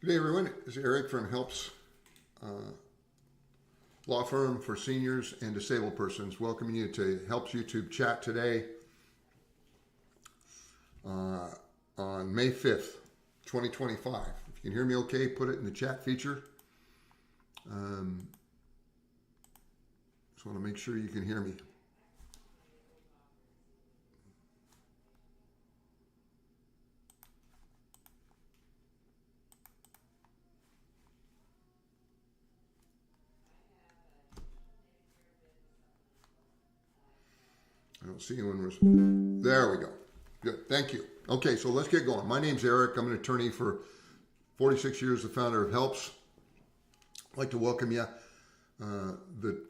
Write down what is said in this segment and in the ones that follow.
Good day, everyone. This is Eric from Helps Law Firm for Seniors and Disabled Persons. Welcoming you to Helps YouTube chat today on May 5th, 2025. If you can hear me okay, put it in the chat feature. Just want to make sure you can hear me. I don't see anyone. There we go. Good. Thank you. Okay, so let's get going. My name's Eric. I'm an attorney for 46 years, the founder of Helps. I'd like to welcome you. The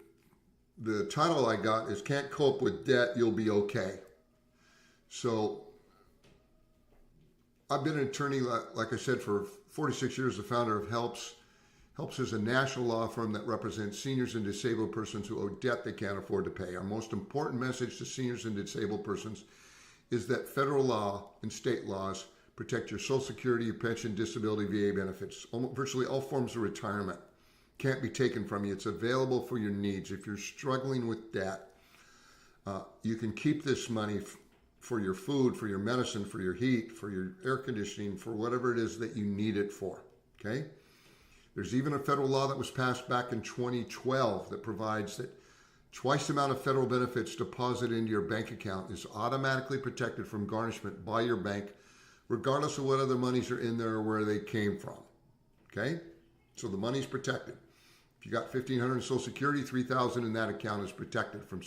title I got is Can't Cope with Debt, You'll Be Okay. So I've been an attorney, like I said, for 46 years, the founder of Helps. Helps is a national law firm that represents seniors and disabled persons who owe debt they can't afford to pay. Our most important message to seniors and disabled persons is that federal law and state laws protect your Social Security, your pension, disability, VA benefits. Virtually all forms of retirement can't be taken from you. It's available for your needs. If you're struggling with debt, you can keep this money for your food, for your medicine, for your heat, for your air conditioning, for whatever it is that you need it for, okay? There's even a federal law that was passed back in 2012 that provides that twice the amount of federal benefits deposited into your bank account is automatically protected from garnishment by your bank, regardless of what other monies are in there or where they came from. Okay? So the money's protected. If you got $1,500 in Social Security, $3,000 in that account is protected from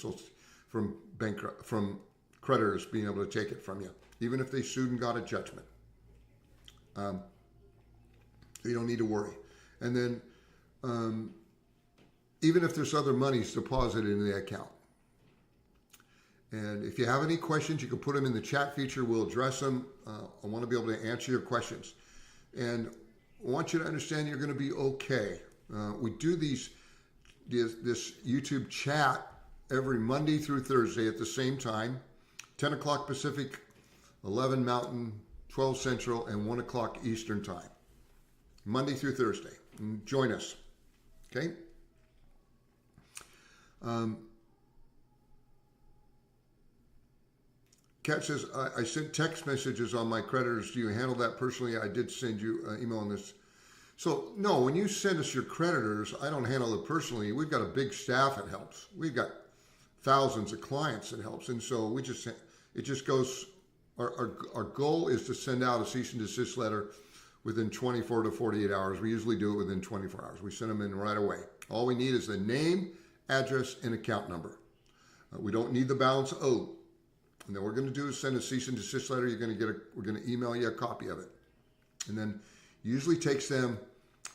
creditors being able to take it from you, even if they sued and got a judgment. You don't need to worry. And then even if there's other monies deposited in the account. And if you have any questions, you can put them in the chat feature. We'll address them. I want to be able to answer your questions. And I want you to understand you're going to be okay. We do this YouTube chat every Monday through Thursday at the same time, 10 o'clock Pacific, 11 Mountain, 12 Central, and 1 o'clock Eastern time. Monday through Thursday. And join us. Okay? Kat says, I sent text messages on my creditors. Do you handle that personally? I did send you an email on this. So, no, when you send us your creditors, I don't handle it personally. We've got a big staff that helps. We've got thousands of clients that helps. And so it just goes, our goal is to send out a cease and desist letter within 24 to 48 hours. We usually do it within 24 hours. We send them in right away. All we need is the name, address, and account number. We don't need the balance owed. And then what we're going to do is send a cease and desist letter. We're going to email you a copy of it. And then usually takes them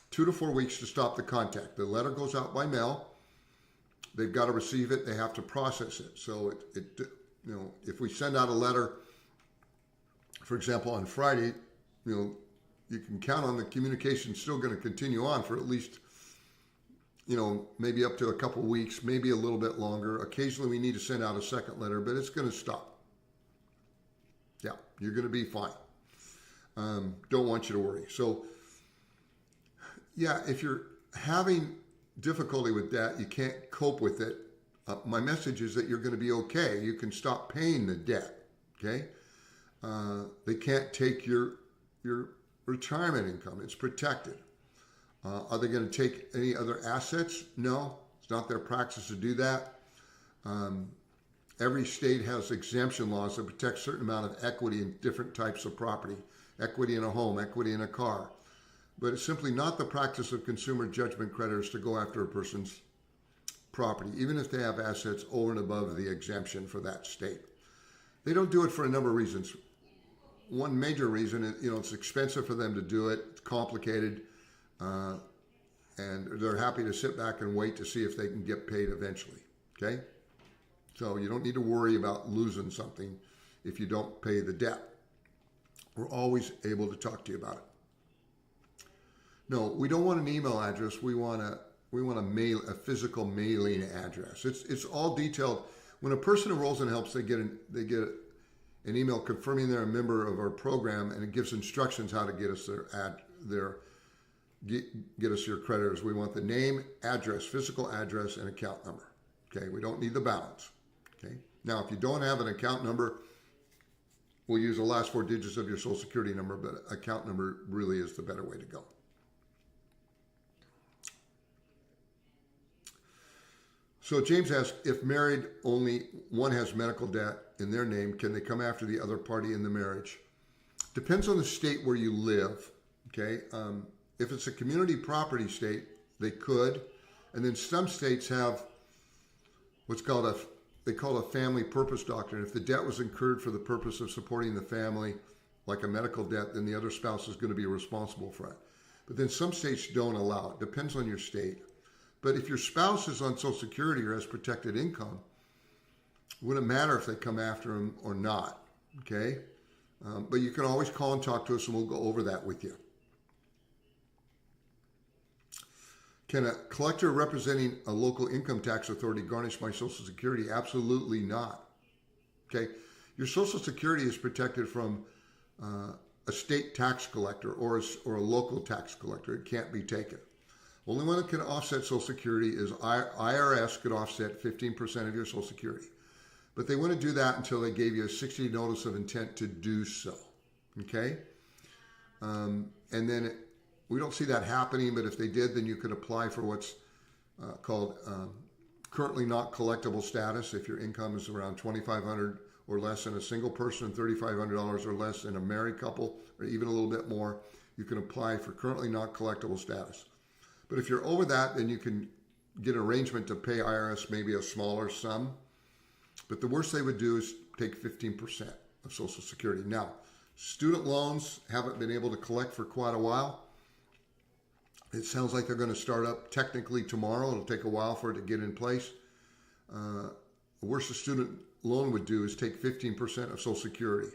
2 to 4 weeks to stop the contact. The letter goes out by mail. They've got to receive it. They have to process it. So if we send out a letter, for example, on Friday, you can count on the communication still going to continue on for at least, maybe up to a couple of weeks, maybe a little bit longer. Occasionally we need to send out a second letter, but it's going to stop. Yeah, you're going to be fine. Don't want you to worry. So, yeah, if you're having difficulty with that, you can't cope with it. My message is that you're going to be okay. You can stop paying the debt, okay? They can't take your retirement income. It's protected. Are they going to take any other assets? No, it's not their practice to do that. Every state has exemption laws that protect a certain amount of equity in different types of property, equity in a home, equity in a car. But it's simply not the practice of consumer judgment creditors to go after a person's property, even if they have assets over and above the exemption for that state. They don't do it for a number of reasons. One major reason is, it's expensive for them to do it. It's complicated, and they're happy to sit back and wait to see if they can get paid eventually. Okay, so you don't need to worry about losing something if you don't pay the debt. We're always able to talk to you about it. No, we don't want an email address. We want a physical mailing address. It's all detailed. When a person enrolls in Helps, they get an email confirming they're a member of our program, and it gives instructions how to get us their get us your creditors. We want the name, address, physical address, and account number. Okay, we don't need the balance. Okay, now if you don't have an account number, we'll use the last 4 digits of your social security number, but account number really is the better way to go. So James asks, if married, only one has medical debt in their name, can they come after the other party in the marriage? Depends on the state where you live. Okay, if it's a community property state, they could, and then some states have what's called they call it a family purpose doctrine. If the debt was incurred for the purpose of supporting the family, like a medical debt, then the other spouse is going to be responsible for it. But then some states don't allow it. Depends on your state. But if your spouse is on Social Security or has protected income, it wouldn't matter if they come after him or not. Okay, but you can always call and talk to us, and we'll go over that with you. Can a collector representing a local income tax authority garnish my Social Security? Absolutely not. Okay, your Social Security is protected from a state tax collector or a local tax collector. It can't be taken. Only one that can offset Social Security is IRS could offset 15% of your Social Security. But they wouldn't do that until they gave you a 60 notice of intent to do so. Okay? And then we don't see that happening, but if they did, then you could apply for what's called currently not collectible status. If your income is around $2,500 or less in a single person, $3,500 or less in a married couple, or even a little bit more, you can apply for currently not collectible status. But if you're over that, then you can get an arrangement to pay IRS maybe a smaller sum. But the worst they would do is take 15% of Social Security. Now, student loans haven't been able to collect for quite a while. It sounds like they're going to start up technically tomorrow. It'll take a while for it to get in place. The worst a student loan would do is take 15% of Social Security.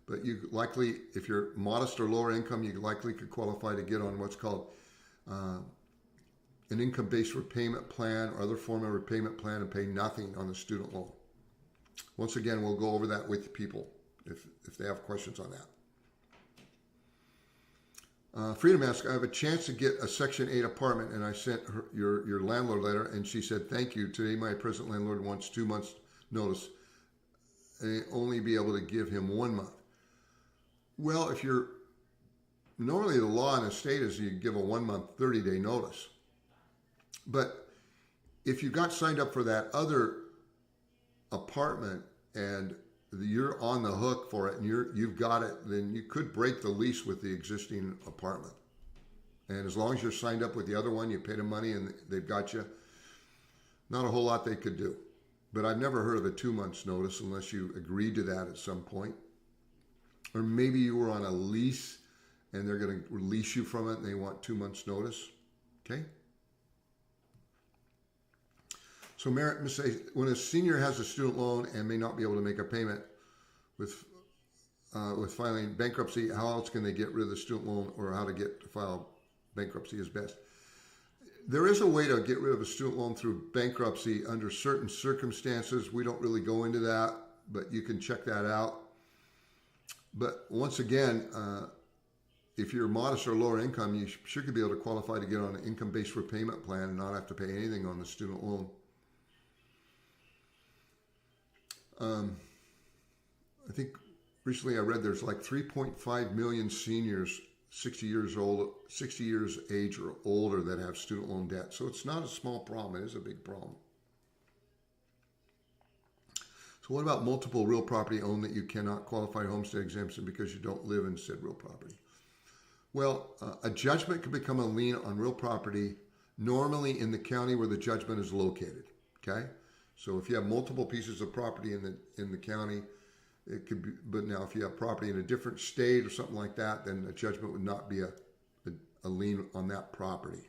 But you likely, if you're modest or lower income, you likely could qualify to get on what's called an income-based repayment plan or other form of repayment plan and pay nothing on the student loan. Once again, we'll go over that with people if they have questions on that. Freedom asks, I have a chance to get a Section 8 apartment, and I sent her your landlord letter, and she said, thank you. Today, my present landlord wants 2 months notice, and only be able to give him 1 month. Well, normally the law in the state is you give a 1 month, 30-day notice. But if you got signed up for that other apartment and you're on the hook for it and you've got it, then you could break the lease with the existing apartment. And as long as you're signed up with the other one, you pay the money and they've got you, not a whole lot they could do. But I've never heard of a 2 months notice unless you agreed to that at some point. Or maybe you were on a lease and they're going to release you from it and they want 2 months notice. Okay? So Merritt says, when a senior has a student loan and may not be able to make a payment with filing bankruptcy, how else can they get rid of the student loan, or how to get to file bankruptcy is best? There is a way to get rid of a student loan through bankruptcy under certain circumstances. We don't really go into that, but you can check that out. But once again, if you're modest or lower income, you should be able to qualify to get on an income-based repayment plan and not have to pay anything on the student loan. I think recently I read there's like 3.5 million seniors 60 years age or older that have student loan debt. So it's not a small problem. It is a big problem. So what about multiple real property owned that you cannot qualify homestead exemption because you don't live in said real property? Well, a judgment can become a lien on real property normally in the county where the judgment is located. Okay? So if you have multiple pieces of property in the county, it could be. But now, if you have property in a different state or something like that, then a judgment would not be a lien on that property.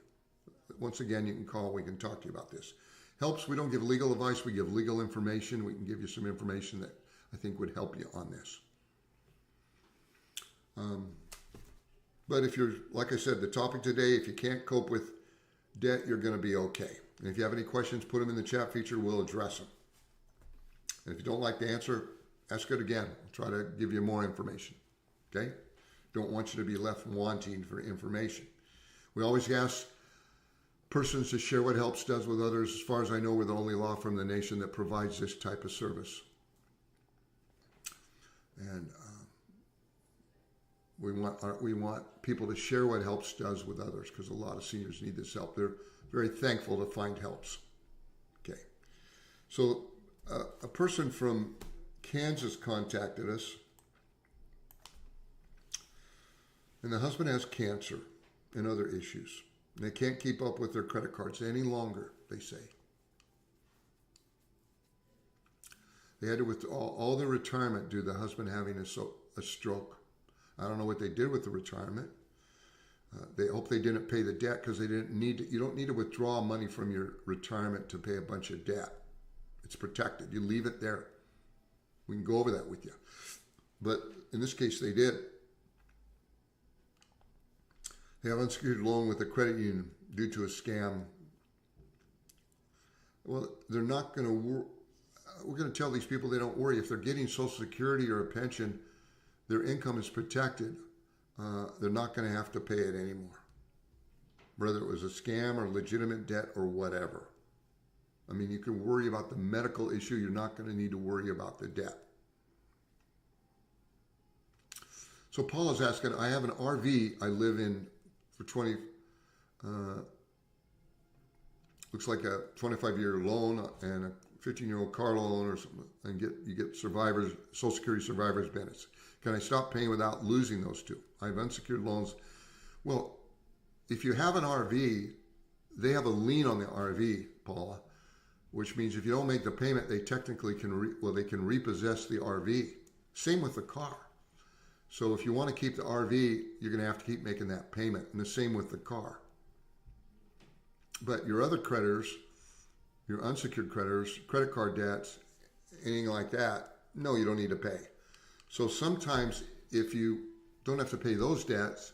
Once again, you can call. We can talk to you about this. Helps. We don't give legal advice. We give legal information. We can give you some information that I think would help you on this. But if you're, like I said, the topic today, if you can't cope with debt, you're going to be okay. And if you have any questions, put them in the chat feature. We'll address them. And if you don't like the answer, ask it again. I'll try to give you more information. Okay? Don't want you to be left wanting for information. We always ask persons to share what Helps does with others. As far as I know, we're the only law firm in the nation that provides this type of service. And we want people to share what Helps does with others, because a lot of seniors need this help. They're very thankful to find Helps. Okay. So a person from Kansas contacted us, and the husband has cancer and other issues. And they can't keep up with their credit cards any longer, they say. They had to withdraw all their retirement due to the husband having a stroke. I don't know what they did with the retirement. They hope they didn't pay the debt, because they didn't need to. You don't need to withdraw money from your retirement to pay a bunch of debt. It's protected. You leave it there. We can go over that with you. But in this case, they did. They have an unsecured loan with a credit union due to a scam. Well, they're not going to. We're going to tell these people they don't worry. If they're getting Social Security or a pension, their income is protected. They're not going to have to pay it anymore, whether it was a scam or legitimate debt or whatever. I mean, you can worry about the medical issue. You're not going to need to worry about the debt. So Paul is asking, I have an RV I live in for 20, looks like a 25-year loan and a 15-year-old car loan or something, and you get survivors, Social Security survivors benefits. Can I stop paying without losing those two? I have unsecured loans. Well, if you have an RV, they have a lien on the RV, Paula, which means if you don't make the payment, they technically can they can repossess the RV. Same with the car. So if you want to keep the RV, you're going to have to keep making that payment, and the same with the car. But your other creditors, your unsecured creditors, credit card debts, anything like that, no, you don't need to pay. So sometimes if you don't have to pay those debts,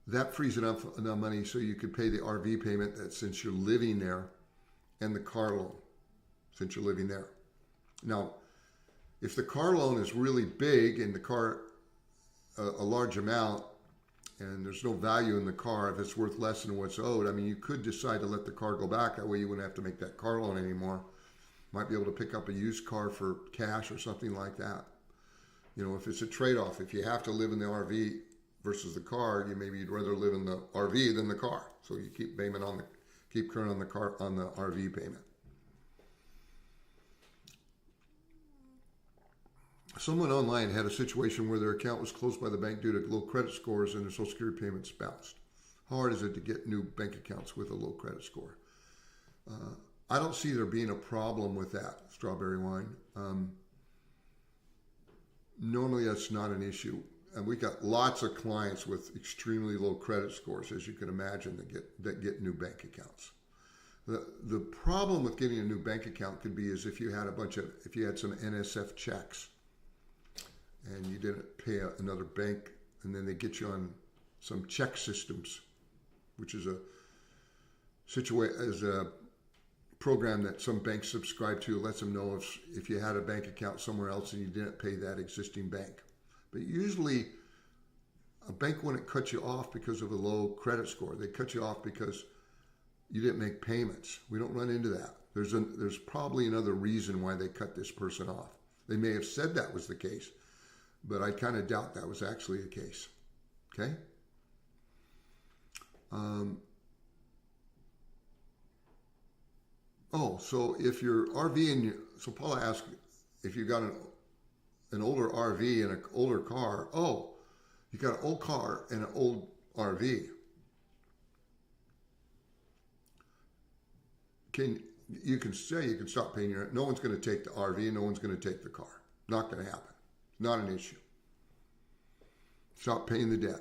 that frees enough money so you could pay the RV payment that since you're living there, and the car loan since you're living there. Now, if the car loan is really big and the car a large amount, and there's no value in the car, if it's worth less than what's owed, I mean, you could decide to let the car go back. That way you wouldn't have to make that car loan anymore. Might be able to pick up a used car for cash or something like that. You know, if it's a trade-off, if you have to live in the RV versus the car, you'd rather live in the RV than the car. So you keep payment keep current on the RV payment. Someone online had a situation where their account was closed by the bank due to low credit scores and their Social Security payments bounced. How hard is it to get new bank accounts with a low credit score? I don't see there being a problem with that, Strawberry Wine. Normally that's not an issue. And we got lots of clients with extremely low credit scores, as you can imagine, that get new bank accounts. The problem with getting a new bank account could be is if you had some NSF checks and you didn't pay another bank, and then they get you on some check systems, which is a program that some banks subscribe to, lets them know if you had a bank account somewhere else and you didn't pay that existing bank. But usually a bank wouldn't cut you off because of a low credit score. They cut you off because you didn't make payments. We don't run into that. There's probably another reason why they cut this person off. They may have said that was the case, but I kind of doubt that was actually the case. Okay? So if your RV so Paula asked if you got an older RV and an older car. Oh, you got an old car and an old RV. You can stop paying your rent. No one's going to take the RV and no one's going to take the car. Not going to happen. Not an issue. Stop paying the debt.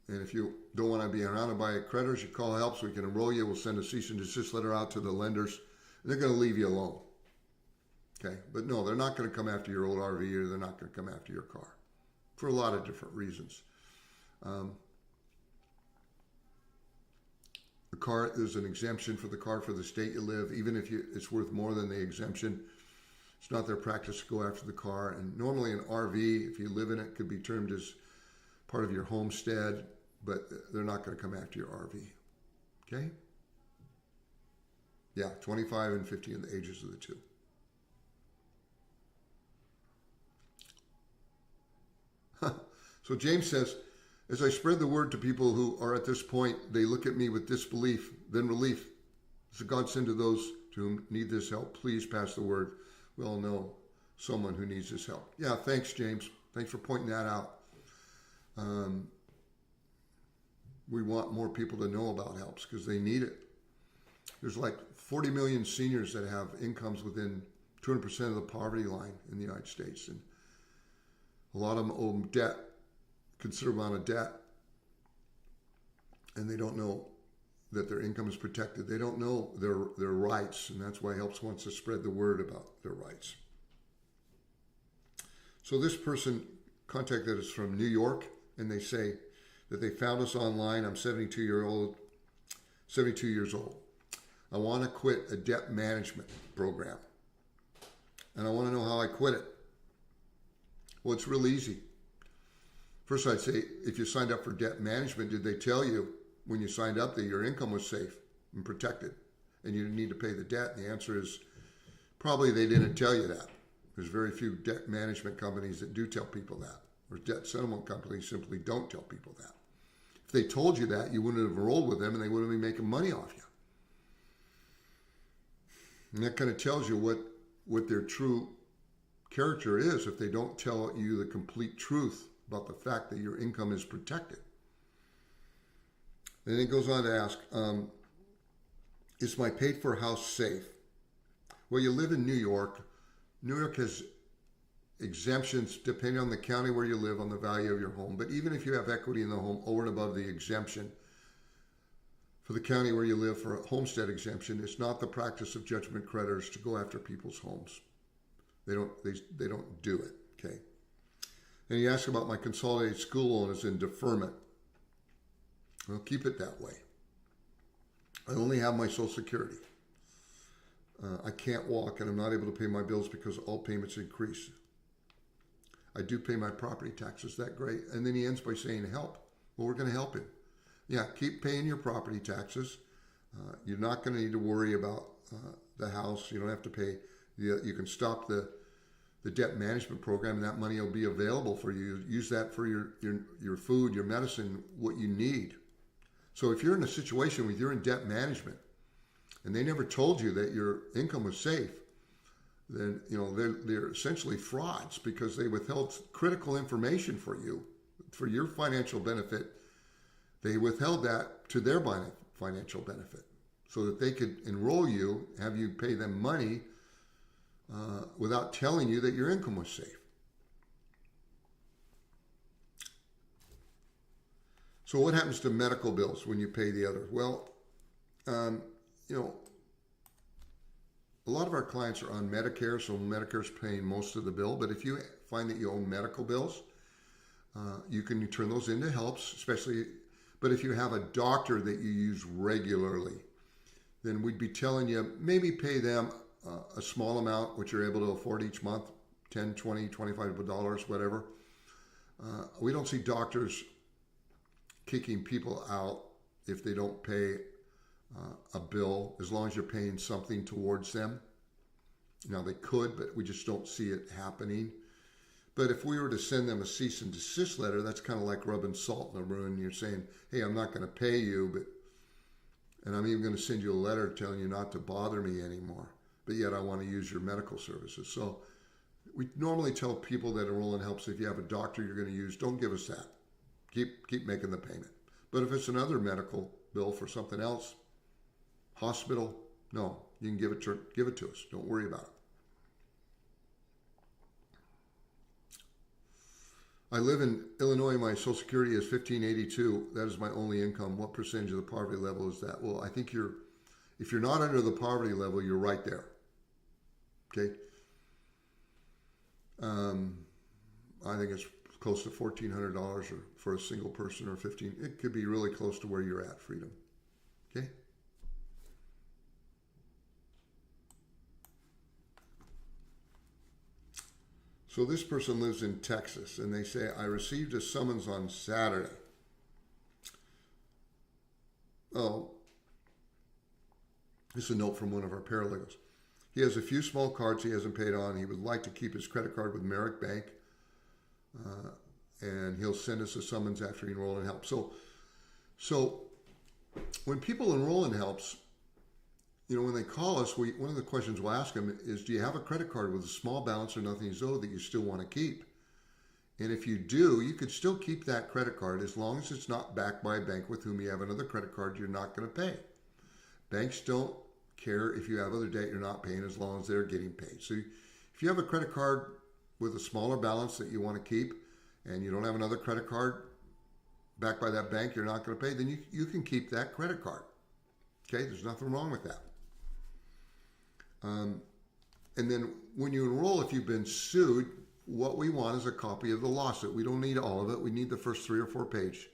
And if you don't want to be surrounded by creditors, you call help so we can enroll you. We'll send a cease and desist letter out to the lenders. They're going to leave you alone. Okay? But no, they're not going to come after your old RV, or they're not going to come after your car for a lot of different reasons. The car, there's an exemption for the car for the state you live, even if it's worth more than the exemption. It's not their practice to go after the car. And normally an RV, if you live in it, could be termed as part of your homestead, but they're not going to come after your RV. Okay? Yeah, 25 and 50 in the ages of the two. So James says, as I spread the word to people who are at this point, they look at me with disbelief, then relief. It's a godsend to those to whom need this help. Please pass the word. We all know someone who needs this help. Yeah, thanks, James. Thanks for pointing that out. We want more people to know about helps because they need it. There's like 40 million seniors that have incomes within 200% of the poverty line in the United States. And a lot of them owe debt, considerable amount of debt, and they don't know that their income is protected. They don't know their rights, and that's why HELPS wants to spread the word about their rights. So this person contacted us from New York, and they say that they found us online. I'm 72 years old. I want to quit a debt management program, and I want to know how I quit it. Well, it's real easy. First, I'd say, if you signed up for debt management, did they tell you when you signed up that your income was safe and protected and you didn't need to pay the debt? And the answer is probably they didn't tell you that. There's very few debt management companies that do tell people that, or debt settlement companies simply don't tell people that. If they told you that, you wouldn't have enrolled with them and they wouldn't be making money off you. And that kind of tells you what their true character is if they don't tell you the complete truth about the fact that your income is protected. Then it goes on to ask, is my paid-for house safe? Well, you live in New York. New York has exemptions depending on the county where you live on the value of your home. But even if you have equity in the home over and above the exemption for the county where you live for a homestead exemption, it's not the practice of judgment creditors to go after people's homes. They don't do it, okay? And you ask about my consolidated school loan is in deferment. Well, keep it that way. I only have my Social Security. I can't walk and I'm not able to pay my bills because all payments increase. I do pay my property taxes. That great? And then he ends by saying, help. Well, we're going to help him. Yeah, keep paying your property taxes. You're not going to need to worry about the house. You don't have to pay. You can stop the debt management program, and that money will be available for you. Use that for your food, your medicine, what you need. So if you're in a situation where you're in debt management and they never told you that your income was safe, then they're essentially frauds because they withheld critical information for you, for your financial benefit. They withheld that to their financial benefit so that they could enroll you, have you pay them money without telling you that your income was safe. So what happens to medical bills when you pay the other? Well, a lot of our clients are on Medicare, so Medicare's paying most of the bill. But if you find that you own medical bills, you can turn those into helps, especially. But if you have a doctor that you use regularly, then we'd be telling you maybe pay them a small amount, which you're able to afford each month, $10, $20, $25, whatever. We don't see doctors kicking people out if they don't pay a bill, as long as you're paying something towards them. Now, they could, but we just don't see it happening. But if we were to send them a cease and desist letter, that's kind of like rubbing salt in the wound. You're saying, hey, I'm not going to pay you, and I'm even going to send you a letter telling you not to bother me anymore, but yet I want to use your medical services. So we normally tell people that enroll in helps, if you have a doctor you're going to use, don't give us that. Keep making the payment. But if it's another medical bill for something else, hospital, no, you can give it to us. Don't worry about it. I live in Illinois. My Social Security is $1,582. That is my only income. What percentage of the poverty level is that? Well, I think if you're not under the poverty level, you're right there. Okay. I think it's close to $1,400 or for a single person, or $1,500. It could be really close to where you're at, Freedom. Okay. So this person lives in Texas, and they say, I received a summons on Saturday. Oh, This is a note from one of our paralegals. He has a few small cards he hasn't paid on. He would like to keep his credit card with Merrick Bank, and he'll send us a summons after he enrolled in help. So when people enroll in helps, when they call us, one of the questions we'll ask them is, do you have a credit card with a small balance or nothing is owed that you still want to keep? And if you do, you could still keep that credit card as long as it's not backed by a bank with whom you have another credit card you're not going to pay. Banks don't care if you have other debt you're not paying as long as they're getting paid. So if you have a credit card with a smaller balance that you want to keep and you don't have another credit card backed by that bank you're not going to pay, then you can keep that credit card. Okay, there's nothing wrong with that. And then when you enroll, if you've been sued, what we want is a copy of the lawsuit. We don't need all of it. We need the first 3 or 4 page.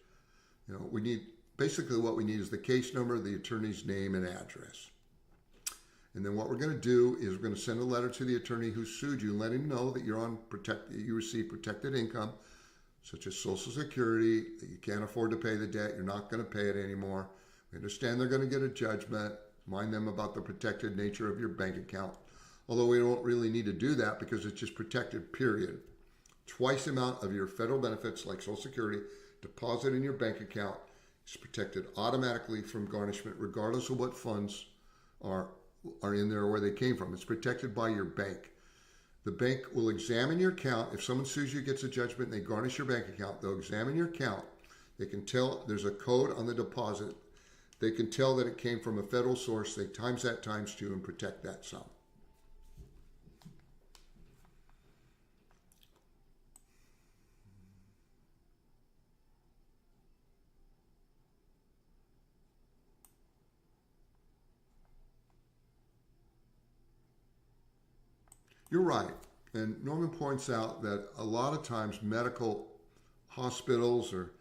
We need, basically what we need is the case number, the attorney's name and address. And then what we're going to do is we're going to send a letter to the attorney who sued you, and let him know that you receive protected income, such as Social Security, that you can't afford to pay the debt, you're not going to pay it anymore. We understand they're going to get a judgment. Mind them about the protected nature of your bank account. Although we don't really need to do that because it's just protected, period. Twice the amount of your federal benefits like Social Security deposit in your bank account is protected automatically from garnishment regardless of what funds are in there or where they came from. It's protected by your bank. The bank will examine your account. If someone sues you, gets a judgment, and they garnish your bank account, they'll examine your account. They can tell there's a code on the deposit. They can tell that it came from a federal source. They times that times 2 and protect that sum. You're right. And Norman points out that a lot of times medical hospitals or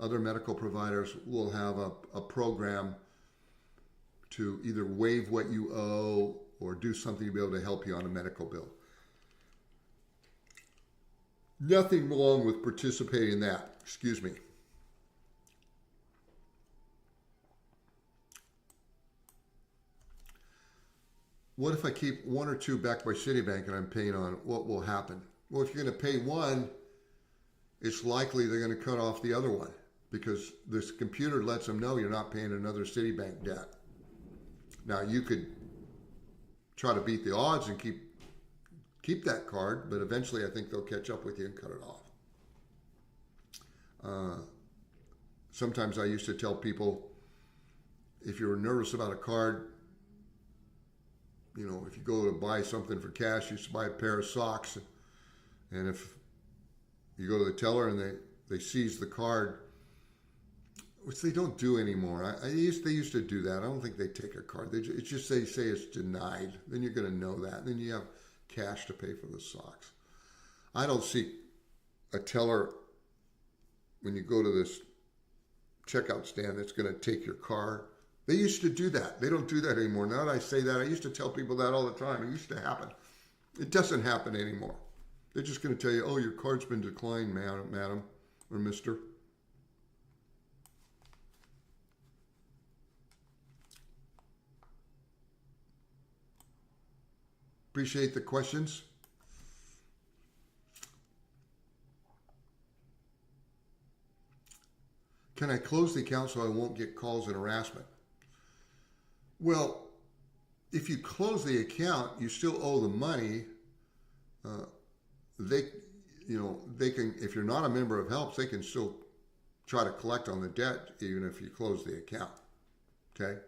other medical providers will have a program to either waive what you owe or do something to be able to help you on a medical bill. Nothing wrong with participating in that. Excuse me. What if I keep 1 or 2 backed by Citibank and I'm paying on? What will happen? Well, if you're going to pay one, it's likely they're going to cut off the other one because this computer lets them know you're not paying another Citibank debt. Now, you could try to beat the odds and keep that card, but eventually I think they'll catch up with you and cut it off. Sometimes I used to tell people, if you're nervous about a card, if you go to buy something for cash, you should buy a pair of socks. And if you go to the teller and they seize the card, which they don't do anymore. They used to do that. I don't think they take a card. It's just they say it's denied. Then you're going to know that. Then you have cash to pay for the socks. I don't see a teller when you go to this checkout stand that's going to take your card. They used to do that. They don't do that anymore. Now that I say that, I used to tell people that all the time. It used to happen. It doesn't happen anymore. They're just going to tell you, oh, your card's been declined, madam or mister. Appreciate the questions. Can I close the account so I won't get calls and harassment? Well, if you close the account, you still owe the money. They can, if you're not a member of HELPS, they can still try to collect on the debt even if you close the account. Okay.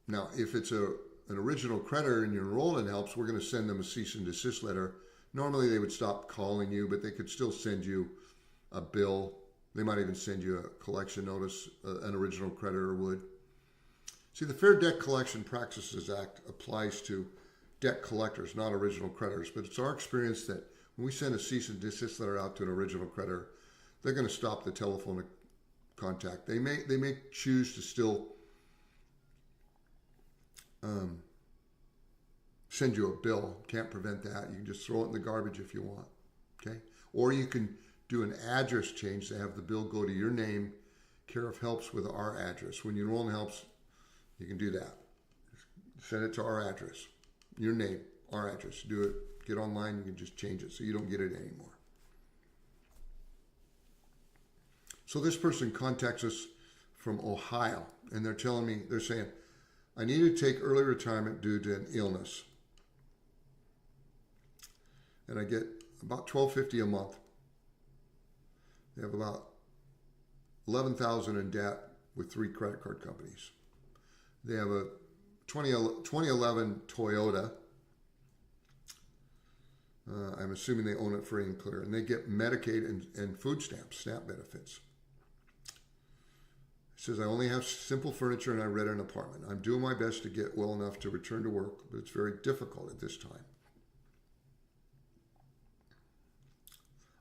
Now, if it's an original creditor and you're enrolled in HELPS, we're going to send them a cease and desist letter. Normally, they would stop calling you, but they could still send you a bill. They might even send you a collection notice, an original creditor would. See, the Fair Debt Collection Practices Act applies to debt collectors, not original creditors. But it's our experience that when we send a cease and desist letter out to an original creditor, they're going to stop the telephone contact. They may choose to still send you a bill. Can't prevent that. You can just throw it in the garbage if you want. Okay? Or you can do an address change to have the bill go to your name care of helps with our address. When you enroll in helps, you can do that. Send it to our address, your name, our address. Do it. Get online. You can just change it so you don't get it anymore. So this person contacts us from Ohio, and they're telling me, they're saying, I need to take early retirement due to an illness. And I get about $1,250 a month. They have about $11,000 in debt with 3 credit card companies. They have a 2011 Toyota. I'm assuming they own it free and clear. And they get Medicaid and food stamps, SNAP benefits. It says, I only have simple furniture and I rent an apartment. I'm doing my best to get well enough to return to work, but it's very difficult at this time.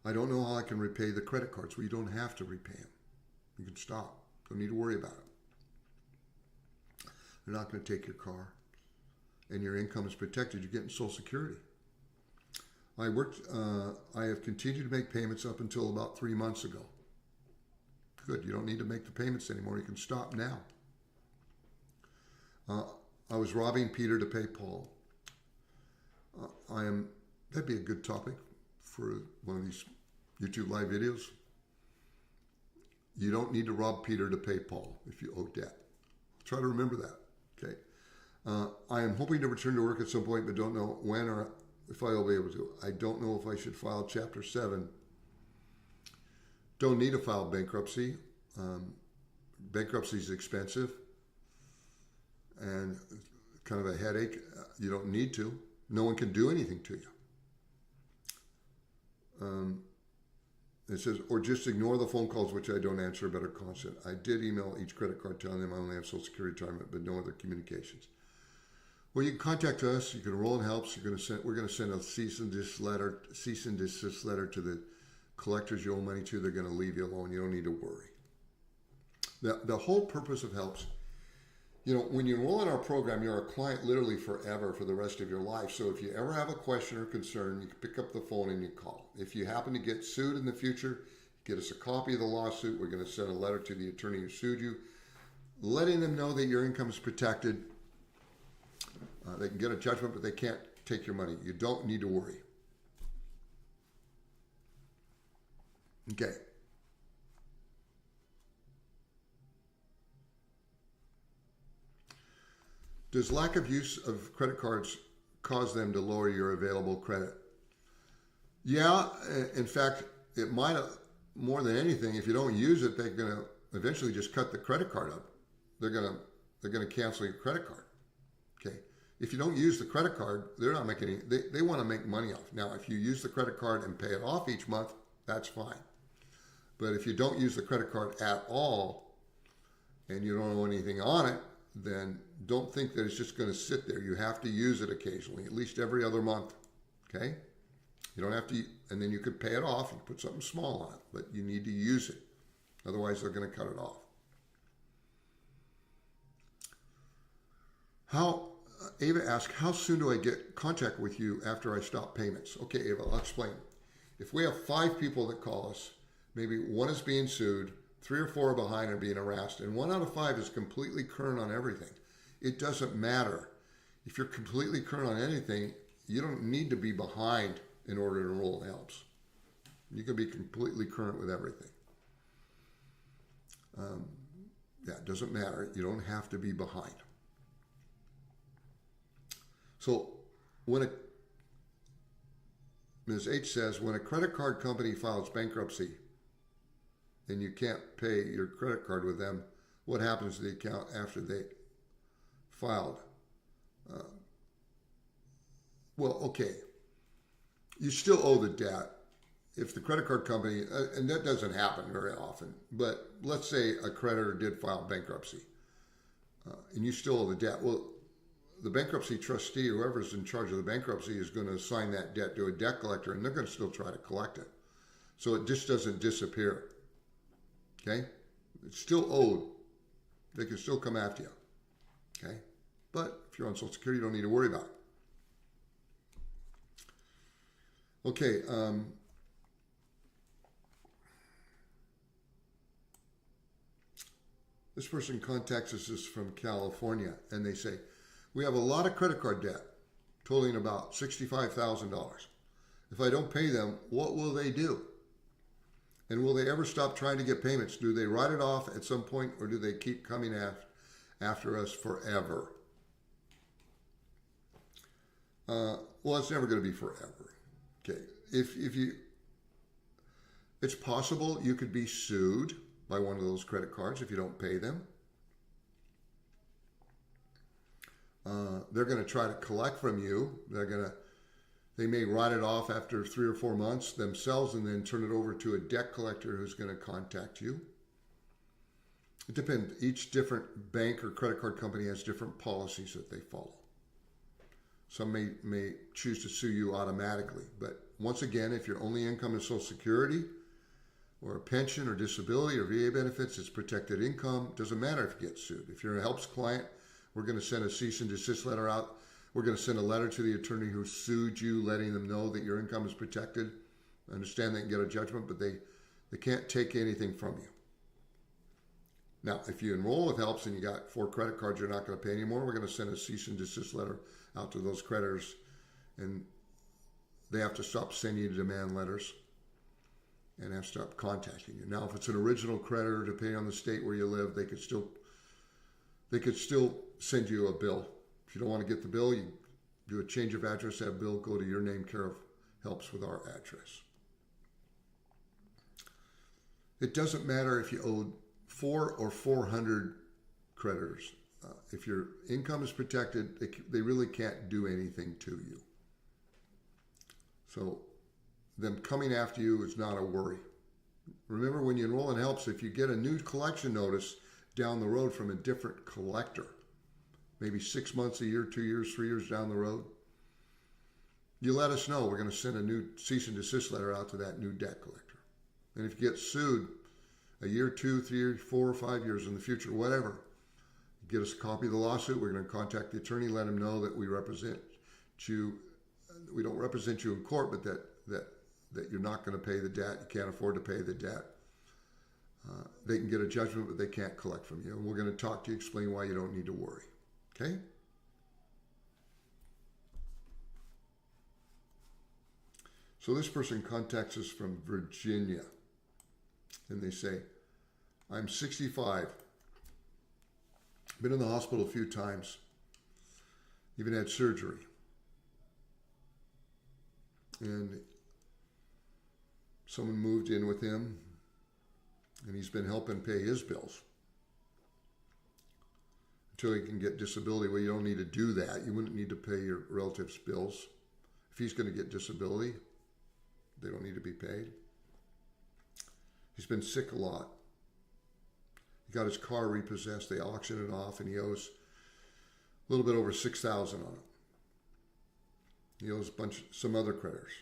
I don't know how I can repay the credit cards. Well, you don't have to repay them. You can stop. Don't need to worry about it. They're not going to take your car. And your income is protected. You're getting Social Security. I have continued to make payments up until about 3 months ago. Good. You don't need to make the payments anymore. You can stop now. I was robbing Peter to pay Paul. That'd be a good topic for one of these YouTube live videos. You don't need to rob Peter to pay Paul if you owe debt. Try to remember that. Okay. I am hoping to return to work at some point, but don't know when or if I will be able to. I don't know if I should file Chapter 7. Don't need to file bankruptcy. Bankruptcy is expensive and kind of a headache. You don't need to. No one can do anything to you. It says, or just ignore the phone calls, which I don't answer, but are constant. I did email each credit card telling them I only have Social Security retirement, but no other communications. Well, you can contact us. You can enroll in helps. We're going to send a cease and desist letter to the collectors you owe money to. They're going to leave you alone. You don't need to worry. The whole purpose of helps, when you enroll in our program, you're a client literally forever for the rest of your life. So if you ever have a question or concern, you can pick up the phone and you call. If you happen to get sued in the future, get us a copy of the lawsuit. We're going to send a letter to the attorney who sued you, letting them know that your income is protected. They can get a judgment, but they can't take your money. You don't need to worry. Okay. Does lack of use of credit cards cause them to lower your available credit? Yeah, in fact, it might have, more than anything, if you don't use it, they're going to eventually just cut the credit card up. They're going to cancel your credit card. Okay. If you don't use the credit card, they're not making any, they want to make money off. Now, if you use the credit card and pay it off each month, that's fine. But if you don't use the credit card at all and you don't owe anything on it, then don't think that it's just going to sit there. You have to use it occasionally, at least every other month. Okay? You don't have to, and then you could pay it off and put something small on it, but you need to use it. Otherwise, they're going to cut it off. Ava asked, how soon do I get contact with you after I stop payments? Okay, Ava, I'll explain. If we have 5 people that call us, maybe 1 is being sued, 3 or 4 are behind and being harassed, and 1 out of 5 is completely current on everything. It doesn't matter. If you're completely current on anything, you don't need to be behind in order to enroll in helps. You can be completely current with everything. It doesn't matter. You don't have to be behind. So Ms. H says, when a credit card company files bankruptcy and you can't pay your credit card with them, what happens to the account after they filed? You still owe the debt. If the credit card company, and that doesn't happen very often, but let's say a creditor did file bankruptcy and you still owe the debt. Well, the bankruptcy trustee, whoever's in charge of the bankruptcy, is going to assign that debt to a debt collector, and they're going to still try to collect it. So it just doesn't disappear. Okay? It's still owed. They can still come after you. Okay? But if you're on Social Security, you don't need to worry about it. Okay. This person contacts us from California, and they say, we have a lot of credit card debt, totaling about $65,000. If I don't pay them, what will they do? And will they ever stop trying to get payments? Do they write it off at some point, or do they keep coming after us forever? Well, it's never going to be forever. Okay, if you, it's possible you could be sued by one of those credit cards if you don't pay them. They're going to try to collect from you. They may write it off after 3 or 4 months themselves and then turn it over to a debt collector who's going to contact you. It depends. Each different bank or credit card company has different policies that they follow. Some may choose to sue you automatically. But once again, if your only income is Social Security or a pension or disability or VA benefits, it's protected income. Doesn't matter if you get sued. If you're a HELPS client, we're going to send a cease and desist letter out. We're going to send a letter to the attorney who sued you, letting them know that your income is protected. I understand they can get a judgment, but they can't take anything from you. Now, if you enroll with HELPS and you got 4 credit cards you're not going to pay anymore, we're going to send a cease and desist letter out to those creditors, and they have to stop sending you demand letters and have to stop contacting you. Now, if it's an original creditor, depending on the state where you live, they could still send you a bill. If you don't want to get the bill, you do a change of address, that bill go to your name, care of HELPS with our address. It doesn't matter if you owed 4 or 400 creditors. If your income is protected, they really can't do anything to you. So them coming after you is not a worry. Remember, when you enroll in HELPS, if you get a new collection notice down the road from a different collector, maybe 6 months, a year, 2 years, 3 years down the road, you let us know. We're going to send a new cease and desist letter out to that new debt collector. And if you get sued a year, 2, 3, 4, or 5 years in the future, whatever, get us a copy of the lawsuit. We're going to contact the attorney, let him know that we represent you. We don't represent you in court, but that you're not going to pay the debt. You can't afford to pay the debt. They can get a judgment, but they can't collect from you. And we're going to talk to you, explain why you don't need to worry. Okay? So this person contacts us from Virginia, and they say, I'm 65, been in the hospital a few times, even had surgery. And someone moved in with him, and he's been helping pay his bills until he can get disability. Well, you don't need to do that. You wouldn't need to pay your relative's bills. If he's going to get disability, they don't need to be paid. He's been sick a lot. He got his car repossessed. They auctioned it off, and he owes a little bit over $6,000 on it. He owes some other creditors.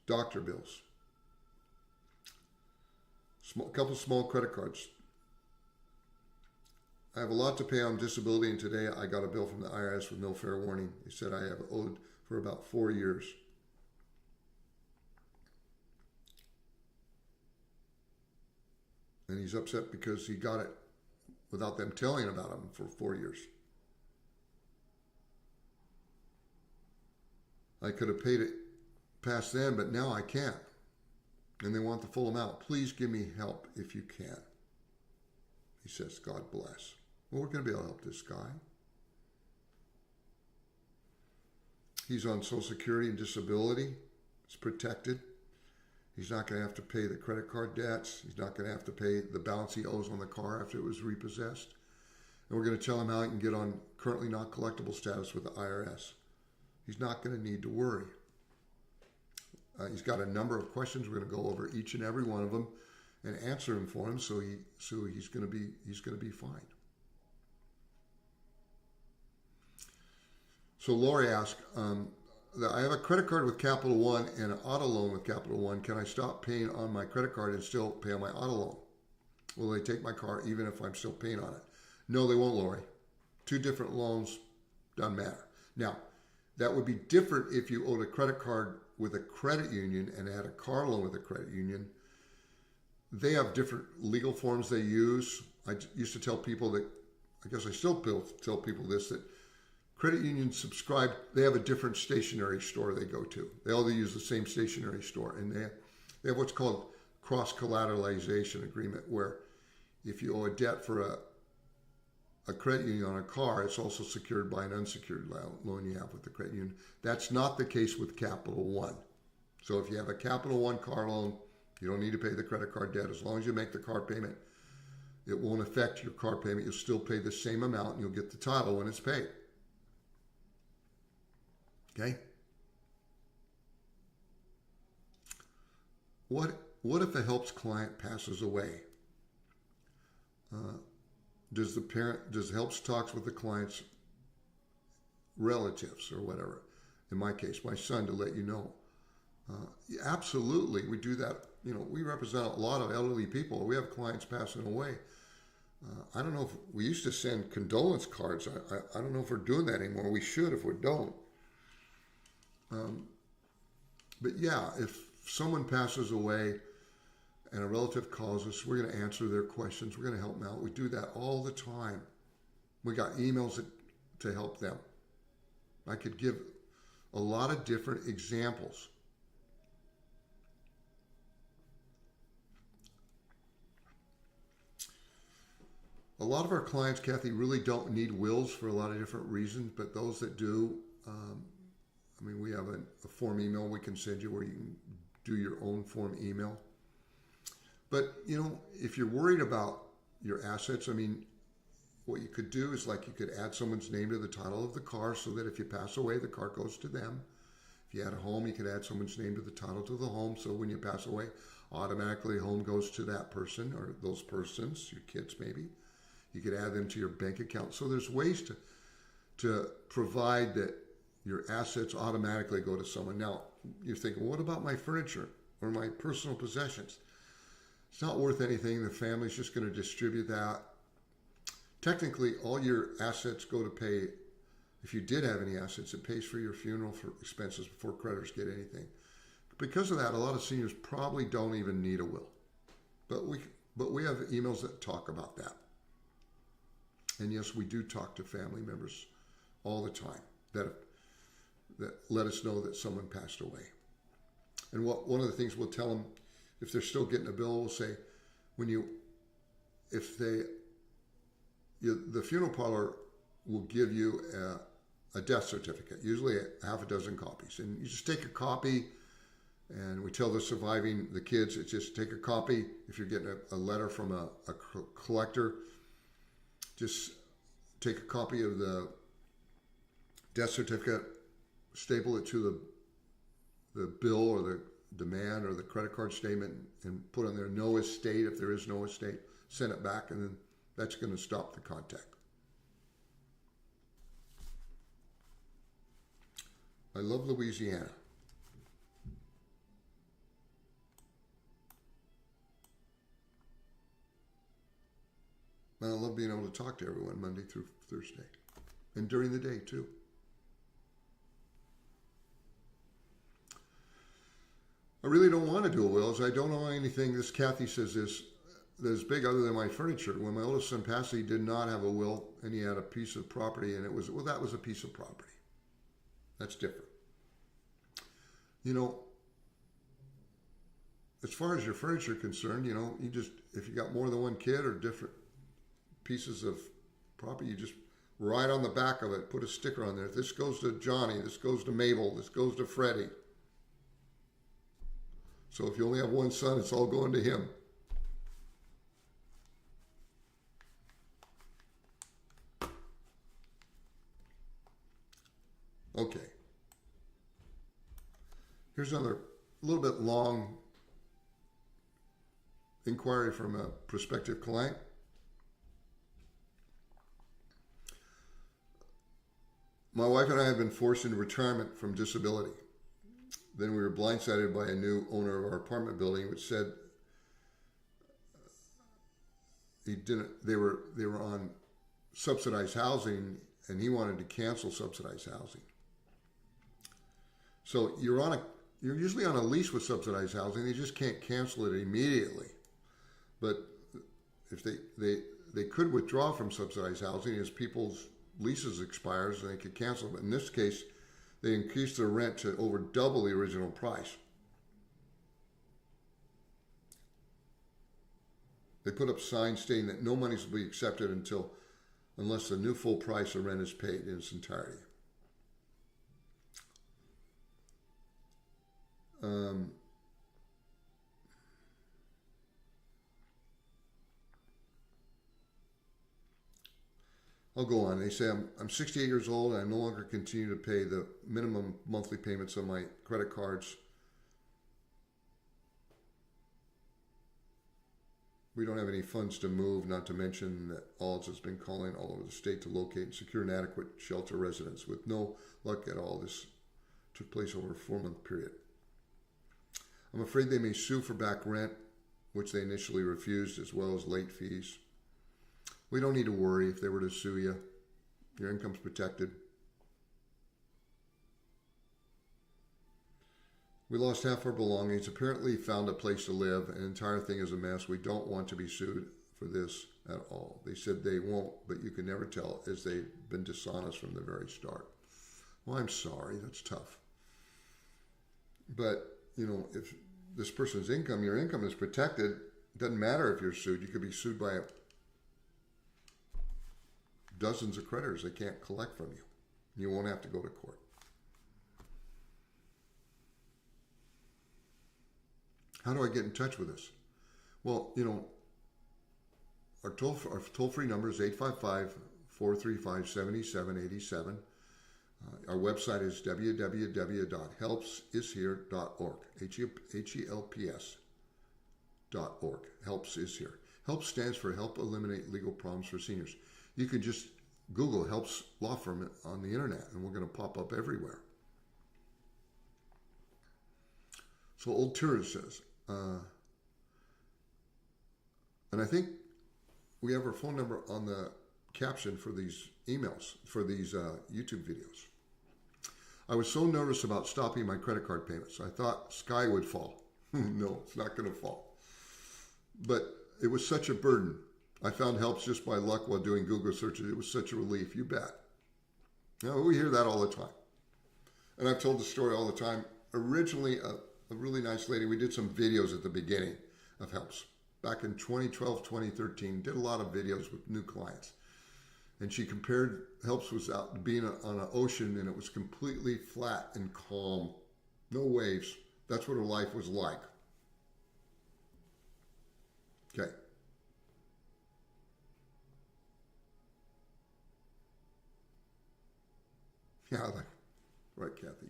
Doctor bills. A couple small credit cards. I have a lot to pay on disability, and today I got a bill from the IRS with no fair warning. He said I have owed for about 4 years. And he's upset because he got it without them telling about him for 4 years. I could have paid it past then, but now I can't. And they want the full amount. Please give me help if you can. He says, God bless. Well, we're going to be able to help this guy. He's on Social Security and disability. It's protected. He's not going to have to pay the credit card debts. He's not going to have to pay the balance he owes on the car after it was repossessed. And we're going to tell him how he can get on currently not collectible status with the IRS. He's not going to need to worry. He's got a number of questions. We're going to go over each and every one of them and answer them for him, so he's going to be fine. So Lori asked, I have a credit card with Capital One and an auto loan with Capital One. Can I stop paying on my credit card and still pay on my auto loan? Will they take my car even if I'm still paying on it? No, they won't, Lori. 2 different loans, doesn't matter. Now, that would be different if you owed a credit card with a credit union and had a car loan with a credit union. they have different legal forms they use. I used to tell people that, I guess I still tell people this, that credit unions subscribe, they have a different stationery store they go to. They all use the same stationery store, and they have what's called cross-collateralization agreement, where if you owe a debt for a credit union on a car, it's also secured by an unsecured loan you have with the credit union. That's not the case with Capital One. So if you have a Capital One car loan, you don't need to pay the credit card debt. As long as you make the car payment, it won't affect your car payment. You'll still pay the same amount and you'll get the title when it's paid. Okay? What if a helps client passes away? Does helps talks with the client's relatives or whatever? In my case, my son, to let you know. Absolutely, we do that. You know, we represent a lot of elderly people. We have clients passing away. I don't know if we used to send condolence cards. I don't know if we're doing that anymore. We should if we don't. But yeah, if someone passes away and a relative calls us, we're going to answer their questions. We're going to help them out. We do that all the time. We got emails to help them. I could give a lot of different examples. A lot of our clients, Kathy, really don't need wills for a lot of different reasons, but those that do, we have a form email we can send you where you can do your own form email. But, if you're worried about your assets, what you could do is you could add someone's name to the title of the car so that if you pass away, the car goes to them. If you had a home, you could add someone's name to the title to the home. So when you pass away, automatically home goes to that person or those persons, your kids maybe. You could add them to your bank account. So there's ways to provide that your assets automatically go to someone. Now, you're thinking, what about my furniture or my personal possessions? It's not worth anything. The family's just going to distribute that. Technically, all your assets go to pay, if you did have any assets, it pays for your funeral for expenses before creditors get anything. Because of that, a lot of seniors probably don't even need a will. But we have emails that talk about that. And yes, we do talk to family members all the time that let us know that someone passed away. And one of the things we'll tell them, if they're still getting a bill, we'll say, the funeral parlor will give you a death certificate, usually half a dozen copies. And you just take a copy, and we tell the kids, it's just take a copy. If you're getting a letter from a collector, just take a copy of the death certificate, staple it to the bill or the demand or the credit card statement, and put on there no estate if there is no estate. Send it back, and then that's going to stop the contact. I love Louisiana. And I love being able to talk to everyone Monday through Thursday. And during the day, too. I really don't want to do a will, as I don't know anything, this Kathy says this, that's big other than my furniture. When my oldest son passed, he did not have a will, and he had a piece of property, and that was a piece of property. That's different. As far as your furniture concerned, you just, if you got more than one kid or different pieces of property, you just write on the back of it, put a sticker on there. This goes to Johnny, this goes to Mabel, this goes to Freddie. So if you only have one son, it's all going to him. Okay. Here's another little bit long inquiry from a prospective client. My wife and I have been forced into retirement from disability. Then we were blindsided by a new owner of our apartment building, which said they were on subsidized housing, and he wanted to cancel subsidized housing. So you're usually on a lease with subsidized housing. They just can't cancel it immediately. But if they could withdraw from subsidized housing as people's leases expires and they could cancel. But in this case, they increased their rent to over double the original price. They put up signs stating that no monies will be accepted unless the new full price of rent is paid in its entirety. I'll go on. They say, I'm 68 years old and I no longer continue to pay the minimum monthly payments on my credit cards. We don't have any funds to move, not to mention that Olsen has been calling all over the state to locate and secure an adequate shelter residence. With no luck at all, this took place over a 4-month period. I'm afraid they may sue for back rent, which they initially refused, as well as late fees. We don't need to worry if they were to sue you. Your income's protected. We lost half our belongings, apparently found a place to live. An entire thing is a mess. We don't want to be sued for this at all. They said they won't, but you can never tell, as they've been dishonest from the very start. Well, I'm sorry. That's tough. But, if this person's income, your income is protected, it doesn't matter if you're sued. You could be sued by dozens of creditors. They can't collect from you. You won't have to go to court. How do I get in touch with us? Well, our toll-free number is 855-435-7787. Our website is www.helpsishere.org. HELPS.org. Helps is here. HELPS stands for Help Eliminate Legal Problems for Seniors. You can just Google Helps Law Firm on the internet, and we're going to pop up everywhere. So Old Tourist says, and I think we have our phone number on the caption for these emails, for these YouTube videos. I was so nervous about stopping my credit card payments. I thought sky would fall. No, it's not going to fall. But it was such a burden. I found Helps just by luck while doing Google searches. It was such a relief, you bet. We hear that all the time. And I've told the story all the time. Originally, a really nice lady, we did some videos at the beginning of Helps. Back in 2012, 2013, did a lot of videos with new clients. And she compared, Helps was out being on an ocean and it was completely flat and calm. No waves. That's what her life was like. Okay. Yeah, right, Kathy.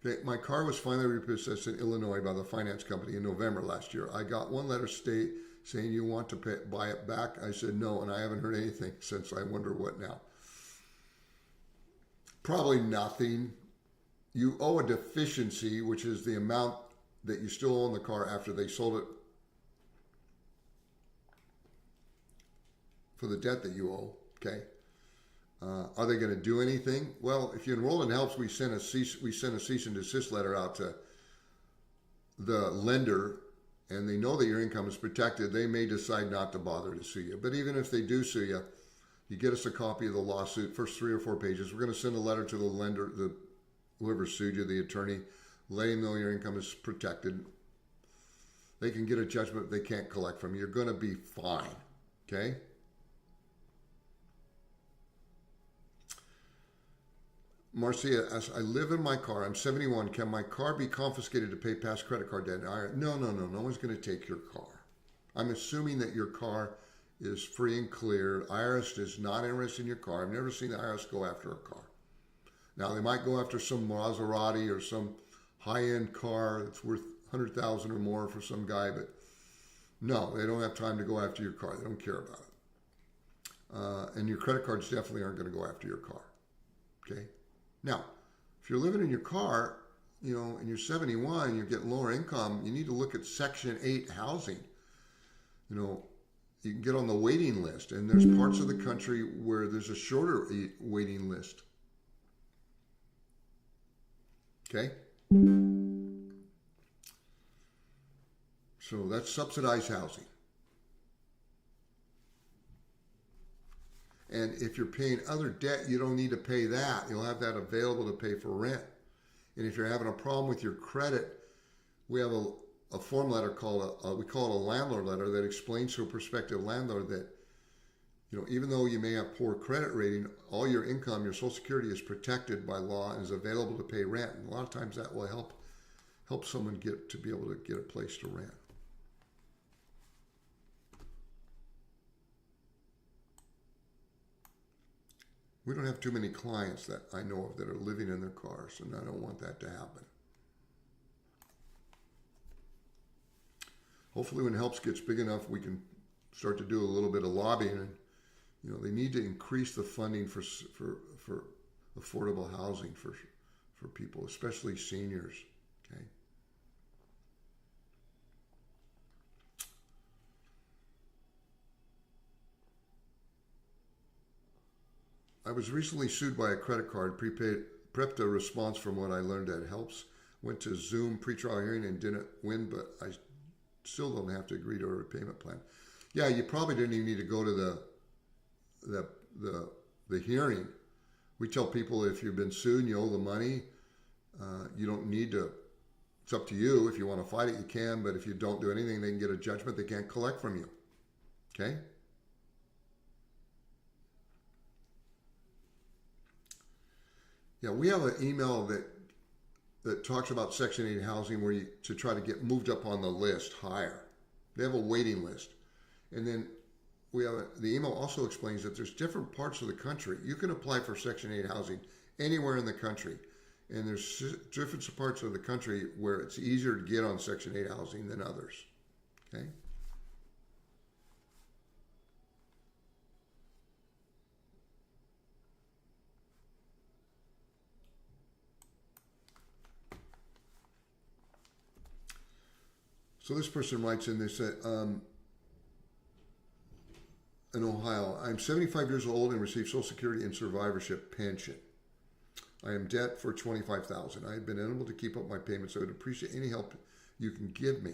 Okay, my car was finally repossessed in Illinois by the finance company in November last year. I got one letter saying you want to buy it back. I said no, and I haven't heard anything since. I wonder what now. Probably nothing. You owe a deficiency, which is the amount that you still owe on the car after they sold it for the debt that you owe, okay? Are they going to do anything? Well, if you enroll in Helps, we send a cease and desist letter out to the lender, and they know that your income is protected. They may decide not to bother to sue you. But even if they do sue you, you get us a copy of the lawsuit, first 3 or 4 pages. We're going to send a letter to the lender, whoever sued you, the attorney, letting them know your income is protected. They can get a judgment they can't collect from you. You're going to be fine, okay? Marcia asks, I live in my car. I'm 71. Can my car be confiscated to pay past credit card debt? No. No one's going to take your car. I'm assuming that your car is free and clear. IRS is not interested in your car. I've never seen the IRS go after a car. Now, they might go after some Maserati or some high-end car that's worth $100,000 or more for some guy, but no, they don't have time to go after your car. They don't care about it. And your credit cards definitely aren't going to go after your car. Okay? Now, if you're living in your car, and you're 71, you're getting lower income, you need to look at Section 8 housing. You can get on the waiting list, and there's parts of the country where there's a shorter waiting list. Okay? So that's subsidized housing. And if you're paying other debt, you don't need to pay that. You'll have that available to pay for rent. And if you're having a problem with your credit, we have a form letter called we call it a landlord letter that explains to a prospective landlord that, you know, even though you may have poor credit rating, all your income, your Social Security is protected by law and is available to pay rent. And a lot of times that will help someone get to be able to get a place to rent. We don't have too many clients that I know of that are living in their cars, and I don't want that to happen. Hopefully when Helps gets big enough, we can start to do a little bit of lobbying. And, you know, they need to increase the funding for affordable housing for people, especially seniors, okay? I was recently sued by a credit card, prepped a response from what I learned at Helps, went to Zoom pretrial hearing and didn't win, but I still don't have to agree to a repayment plan. Yeah, you probably didn't even need to go to the hearing. We tell people if you've been sued and you owe the money, you don't need to. It's up to you. If you want to fight it, you can, but if you don't do anything, they can get a judgment. They can't collect from you. Okay? Yeah, we have an email that talks about Section 8 housing where you to try to get moved up on the list higher. They have a waiting list. And then we have the email also explains that there's different parts of the country. You can apply for Section 8 housing anywhere in the country. And there's different parts of the country where it's easier to get on Section 8 housing than others. Okay? So this person writes in, they say, in Ohio, I'm 75 years old and receive Social Security and survivorship pension. I am debt for $25,000. I have been unable to keep up my payments. I would appreciate any help you can give me.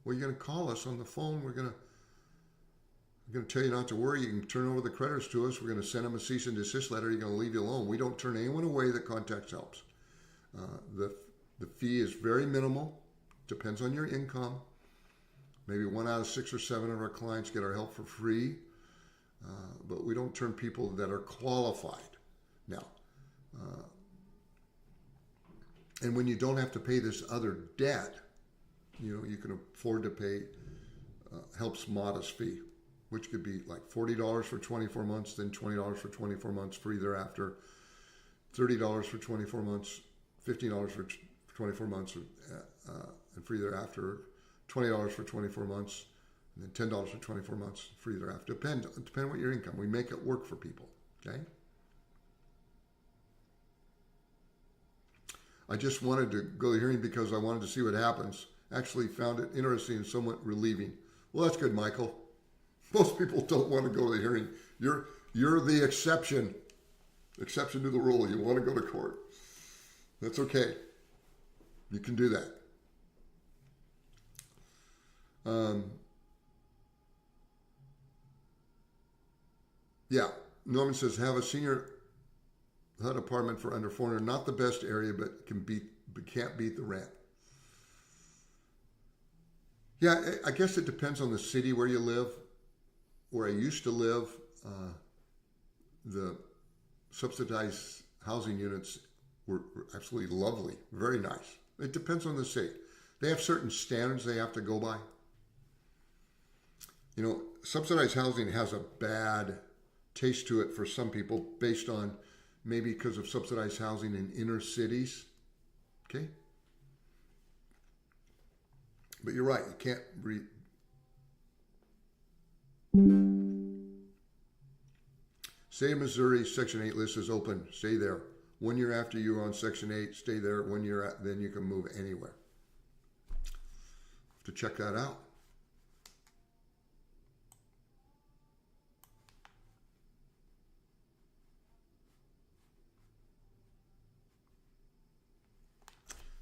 Well, you're going to call us on the phone. I'm going to tell you not to worry. You can turn over the creditors to us. We're going to send them a cease and desist letter. You're going to leave you alone. We don't turn anyone away that contacts Helps. The fee is very minimal. Depends on your income. Maybe 1 out of 6 or 7 of our clients get our help for free, but we don't turn people that are qualified. Now, and when you don't have to pay this other debt, you know, you can afford to pay Helps modest fee, which could be like $40 for 24 months, then $20 for 24 months free thereafter, $30 for 24 months, $15 for 24 months, and free thereafter, $20 for 24 months, and then $10 for 24 months, free thereafter. Depend on what your income. We make it work for people, okay? I just wanted to go to the hearing because I wanted to see what happens. Actually found it interesting and somewhat relieving. Well, that's good, Michael. Most people don't want to go to the hearing. You're the exception to the rule. You want to go to court. That's okay. You can do that. Yeah, Norman says, have a senior HUD apartment for under 400. Not the best area, but can't beat the rent. Yeah, I guess it depends on the city where you live. Where I used to live, the subsidized housing units were absolutely lovely, very nice. It depends on the city. They have certain standards they have to go by. You know, subsidized housing has a bad taste to it for some people based on maybe because of subsidized housing in inner cities. Okay? But you're right, you can't State of Missouri Section 8 list is open. Stay there. 1 year after you're on Section 8, stay there. 1 year, then you can move anywhere. To check that out.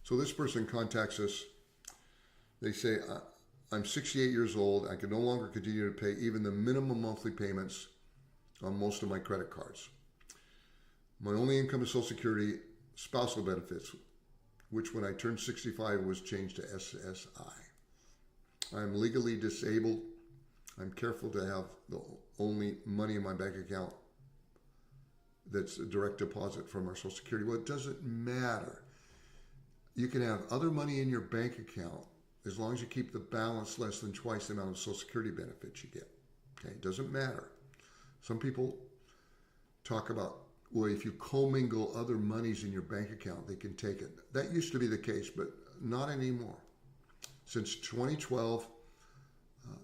So this person contacts us. They say, I'm 68 years old. I can no longer continue to pay even the minimum monthly payments on most of my credit cards. My only income is Social Security, spousal benefits, which when I turned 65 was changed to SSI. I'm legally disabled. I'm careful to have the only money in my bank account that's a direct deposit from our Social Security. Well, it doesn't matter. You can have other money in your bank account as long as you keep the balance less than twice the amount of Social Security benefits you get. Okay, it doesn't matter. Some people talk about, well, if you commingle other monies in your bank account, they can take it. That used to be the case, but not anymore. Since 2012,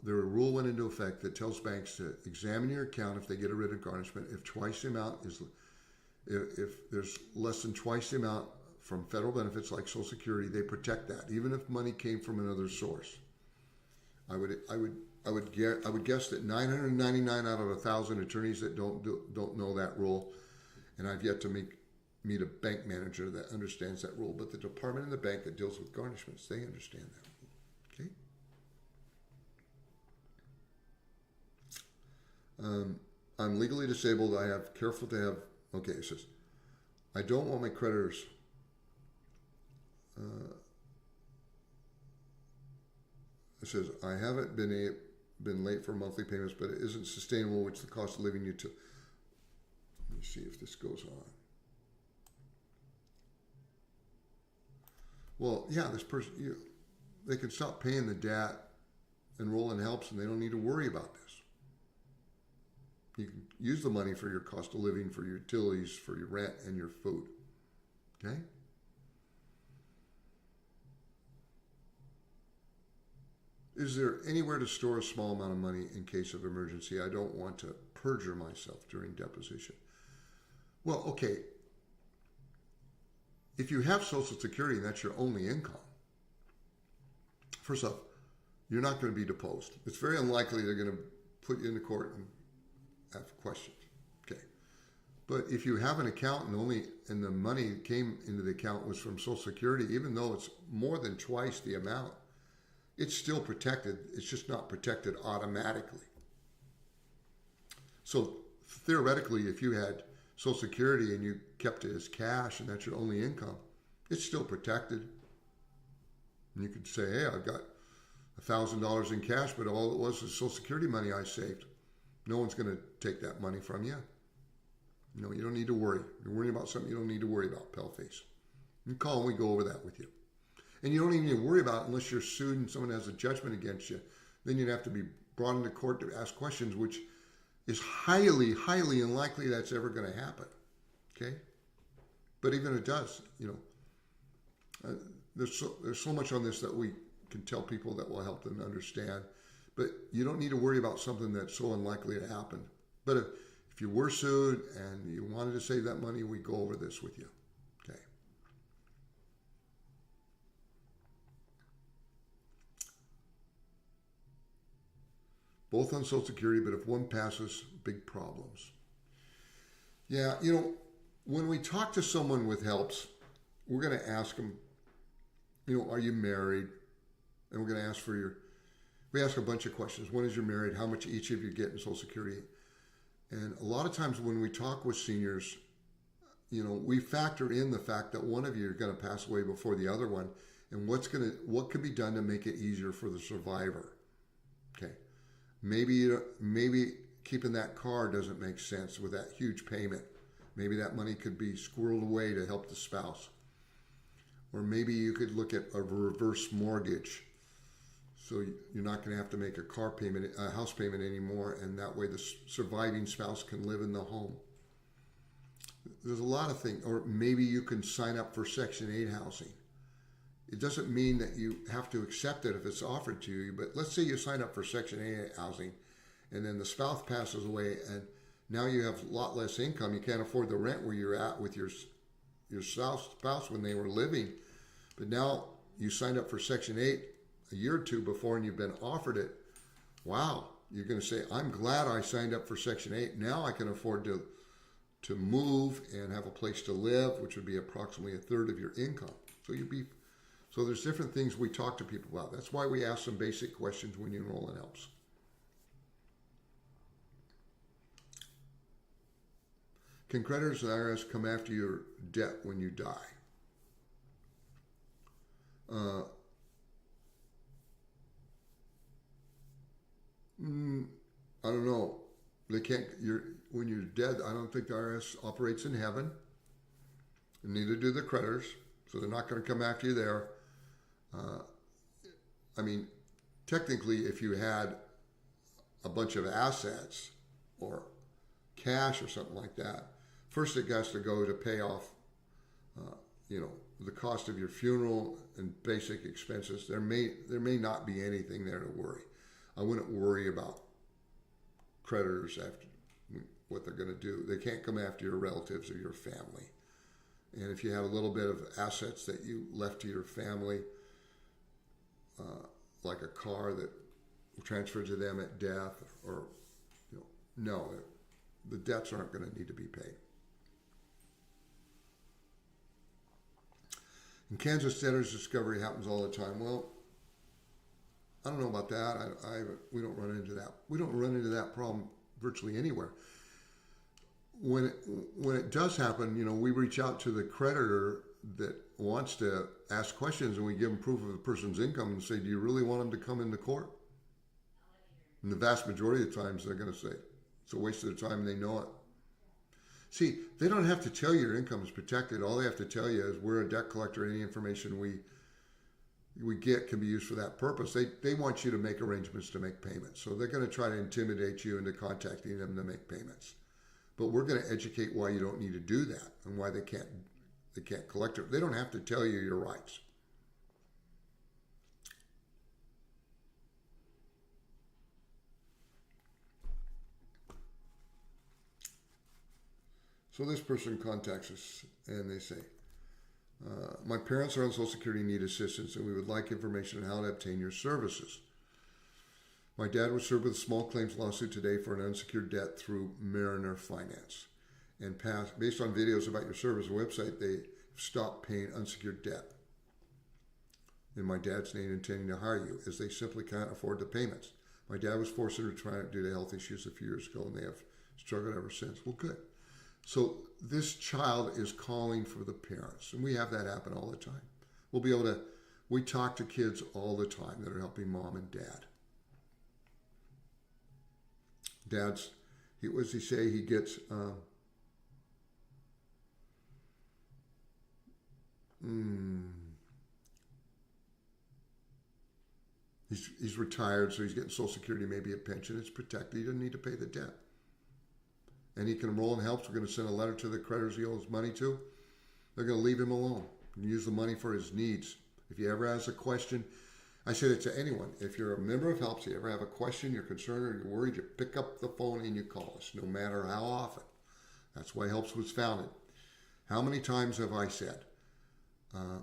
the rule went into effect that tells banks to examine your account if they get a writ of garnishment. If twice the amount is, if there's less than twice the amount from federal benefits like Social Security, they protect that, even if money came from another source. I would guess that 999 out of 1,000 attorneys that don't know that rule, and I've yet to meet a bank manager that understands that rule. But the department in the bank that deals with garnishments, they understand that rule. Okay. I'm legally disabled. I have careful to have. Okay, it says, I don't want my creditors. It says, I haven't been late for monthly payments, but it isn't sustainable, which the cost of living Let me see if this goes on. Well, yeah, this person, they can stop paying the debt, enroll in helps, and they don't need to worry about this. You can use the money for your cost of living, for your utilities, for your rent, and your food. Okay? Is there anywhere to store a small amount of money in case of emergency? I don't want to perjure myself during deposition. Well, okay. If you have Social Security and that's your only income, first off, you're not going to be deposed. It's very unlikely they're going to put you into court and have questions. Okay. But if you have an account and the money that came into the account was from Social Security, even though it's more than twice the amount, it's still protected. It's just not protected automatically. So theoretically, if you had Social Security and you kept it as cash and that's your only income, it's still protected. And you could say, hey, I've got $1,000 in cash, but all it was Social Security money I saved. No one's going to take that money from you. No, you don't need to worry. You're worrying about something you don't need to worry about, paleface. You call and we go over that with you. And you don't even need to worry about it unless you're sued and someone has a judgment against you. Then you'd have to be brought into court to ask questions, which is highly, highly unlikely that's ever going to happen. Okay? But even if it does, there's so much on this that we can tell people that will help them understand. But you don't need to worry about something that's so unlikely to happen. But if you were sued and you wanted to save that money, we go over this with you. Okay. Both on Social Security, but if one passes, big problems. Yeah, when we talk to someone with helps, we're going to ask them, are you married? And we're going to ask we ask a bunch of questions. When is you're married? How much each of you get in Social Security? And a lot of times when we talk with seniors, we factor in the fact that one of you are going to pass away before the other one, and what could be done to make it easier for the survivor. Okay. Maybe keeping that car doesn't make sense with that huge payment. Maybe that money could be squirreled away to help the spouse. Or maybe you could look at a reverse mortgage. So you're not going to have to make a house payment anymore, and that way the surviving spouse can live in the home. There's a lot of things. Or maybe you can sign up for Section 8 housing. It doesn't mean that you have to accept it if it's offered to you, but let's say you sign up for Section 8 housing, and then the spouse passes away, and now you have a lot less income. You can't afford the rent where you're at with your spouse when they were living. But now you signed up for Section 8 a year or two before and you've been offered it. Wow, you're going to say, I'm glad I signed up for Section 8. Now I can afford to move and have a place to live, which would be approximately a third of your income. So there's different things we talk to people about. That's why we ask some basic questions when you enroll in helps. Can creditors and IRS come after your debt when you die? I don't know. They can't. When you're dead. I don't think the IRS operates in heaven, and neither do the creditors. So they're not going to come after you there. I mean, technically, if you had a bunch of assets or cash or something like that, first it has to go to pay off, the cost of your funeral and basic expenses. There may not be anything there to worry. I wouldn't worry about creditors after what they're going to do. They can't come after your relatives or your family. And if you have a little bit of assets that you left to your family, like a car that transferred to them at death, or no, the debts aren't going to need to be paid. In Kansas, debtors discovery happens all the time. Well, I don't know about that. We don't run into that. We don't run into that problem virtually anywhere. When it does happen, we reach out to the creditor that wants to ask questions, and we give them proof of the person's income and say, do you really want them to come into court? And the vast majority of the times they're going to say it's a waste of their time, and they know it. See, they don't have to tell you your income is protected. All they have to tell you is we're a debt collector. Any information we get can be used for that purpose. They want you to make arrangements to make payments. So they're going to try to intimidate you into contacting them to make payments. But we're going to educate why you don't need to do that and why they can't collect it. They don't have to tell you your rights. So this person contacts us and they say, my parents are on Social Security and need assistance, and we would like information on how to obtain your services. My dad was served with a small claims lawsuit today for an unsecured debt through Mariner Finance. And based on videos about your service website, they stopped paying unsecured debt in my dad's name, intending to hire you, as they simply can't afford the payments. My dad was forced to retire due to health issues a few years ago, and they have struggled ever since. Well, good. So this child is calling for the parents, and we have that happen all the time. We talk to kids all the time that are helping mom and dad. What does he say? He gets, he's retired, so he's getting Social Security, maybe a pension. It's protected. He doesn't need to pay the debt. And he can enroll in helps. We're going to send a letter to the creditors he owes money to. They're going to leave him alone and use the money for his needs. If he ever has a question, I say that to anyone. If you're a member of Helps, you ever have a question, you're concerned, or you're worried, you pick up the phone and you call us, no matter how often. That's why Helps was founded. How many times have I said,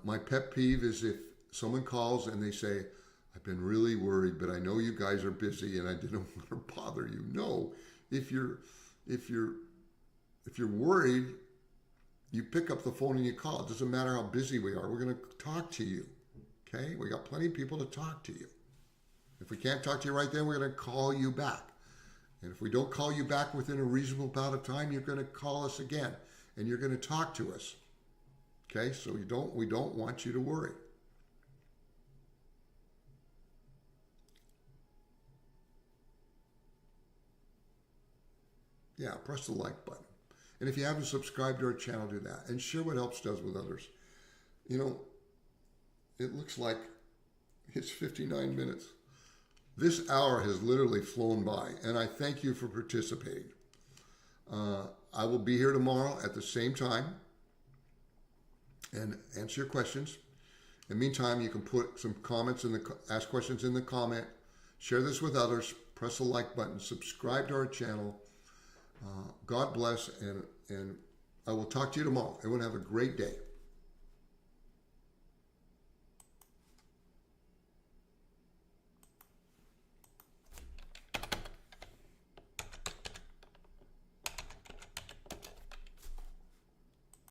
my pet peeve is if someone calls and they say, I've been really worried, but I know you guys are busy and I didn't want to bother you. No, if you're worried, you pick up the phone and you call. It doesn't matter how busy we are. We're going to talk to you. Okay? We got plenty of people to talk to you. If we can't talk to you right then, we're going to call you back. And if we don't call you back within a reasonable amount of time, you're going to call us again and you're going to talk to us. Okay? So we don't want you to worry. Yeah, press the like button. And if you haven't subscribed to our channel, do that. And share what Helps does with others. It looks like it's 59 minutes. This hour has literally flown by, and I thank you for participating. I will be here tomorrow at the same time and answer your questions. In the meantime, you can put some comments ask questions in the comment, share this with others, press the like button, subscribe to our channel. God bless, and I will talk to you tomorrow. Everyone have a great day.